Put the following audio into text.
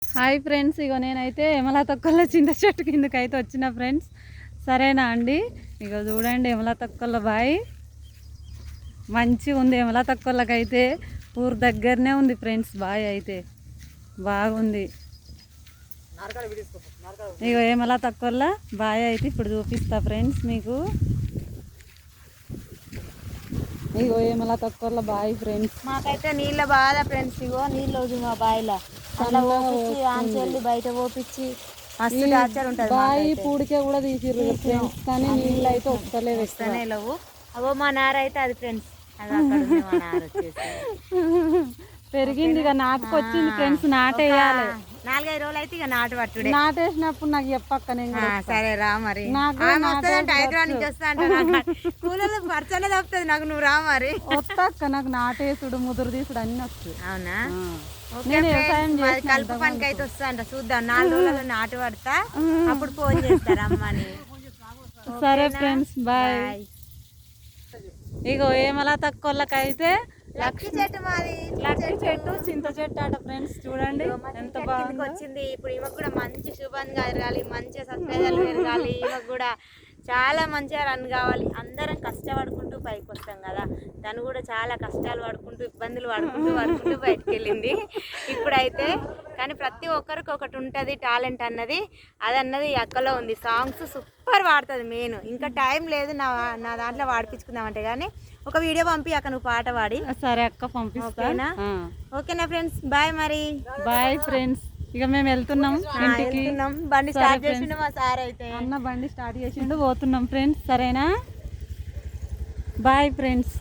Hi friends, ఇగో నేనైతే ఎమలా తొక్కల చింత చెట్టు కిందకి అయితే వచ్చిన ఫ్రెండ్స్. సరేనా అండి? ఇగో చూడండి ఎమలా తొక్కల బాయ్ మంచిగా ఉంది. ఎమలా తొక్కలకైతే ఊరు దగ్గరనే ఉంది ఫ్రెండ్స్. బాయ్ అయితే బాగుంది. ఇగో ఎమలా తొక్కల బాయ్ అయితే ఇప్పుడు చూపిస్తా ఫ్రెండ్స్ మీకు. ఇగో ఏమలా తక్కువ బాయ్ ఫ్రెండ్స్. మాకైతే నీళ్ళ బాధ ఫ్రెండ్స్. ఇగో నీళ్ళు అవుతుంది మా బాయిలో. అలా పోపించి ఆంచెల్లి బయట పోపించి మస్తు టార్చర్ ఉంటుంది. బాయి పూడికే కూడా తీసిర్రు ఫ్రెండ్స్, కానీ నీళ్ళు అయితే వస్తలేవు, వస్తనే లేవు. అవో మా నార అయితే అది ఫ్రెండ్స్, అది అక్కడ ఉంది మా నార వచ్చేసి. పెరిగింది ఇక నాటుకొచ్చింది ఫ్రెండ్స్. నాటేయాలి 4-5 రోజులు అయితే ఇక నాటు పట్టుడే. నాటేసినప్పుడు నాకు చెప్పక్క నేను. సరే రా మరి. వస్తుందంట హైదరాబాద్ నుంచి వస్తా అంట. కూలర్లు పరచనే తప్పుతుంది నాకు, నువ్వు రా మరి. వస్తాక్క నాకు నాటేసుడు ముదురు తీసుడు అన్ని వస్తుంది. అవునా? కలుపు పనికి అయితే వస్తా అంట. చూద్దాం 4 రోజులలో నాటు పడతా, అప్పుడు ఫోన్ చేస్తారు అమ్మని. సరే ఫ్రెండ్స్ బాయ్. ఇగో ఏమలా తక్కువకైతే లక్ష చెట్టు మాది. లక్ష చెట్టు చింత చెట్టు ఆట ఫ్రెండ్స్. చూడండి ఎంత బాగా వచ్చింది. ఇప్పుడు ఈమెకు కూడా మంచి శుభంగా ఎరగాలి, మంచిగా సత్ప్రజలు ఎరగాలి. ఈమెకు కూడా చాలా మంచిగా రన్ కావాలి. అందరం కష్టపడుకుంటూ పైకి వస్తాం కదా, తను కూడా చాలా కష్టాలు పడుకుంటూ ఇబ్బందులు పడుకుంటూ బయటకు వెళ్ళింది. ఇప్పుడైతే కానీ ప్రతి ఒక్కరికి ఒకటి ఉంటుంది టాలెంట్ అన్నది. అదన్నది అక్కలో ఉంది. సాంగ్స్ సూపర్ పాడుతుంది. మెయిన్ ఇంకా టైం లేదు నా దాంట్లో పాడిపించుకుందామంటే, కానీ ఒక వీడియో పంపి అక్క నువ్వు పాట పాడి. సరే అక్క పంపిస్తానా? ఓకేనా ఫ్రెండ్స్? బాయ్ మరి. Bye friends. ఇక మేము వెళ్తున్నాం ఇంటికి. బండి స్టార్ట్ చేసిండు మా సార్ అయితే. అన్న బండి స్టార్ట్ చేసిండు, పోతున్నాం ఫ్రెండ్స్. సరేనా? Bye friends.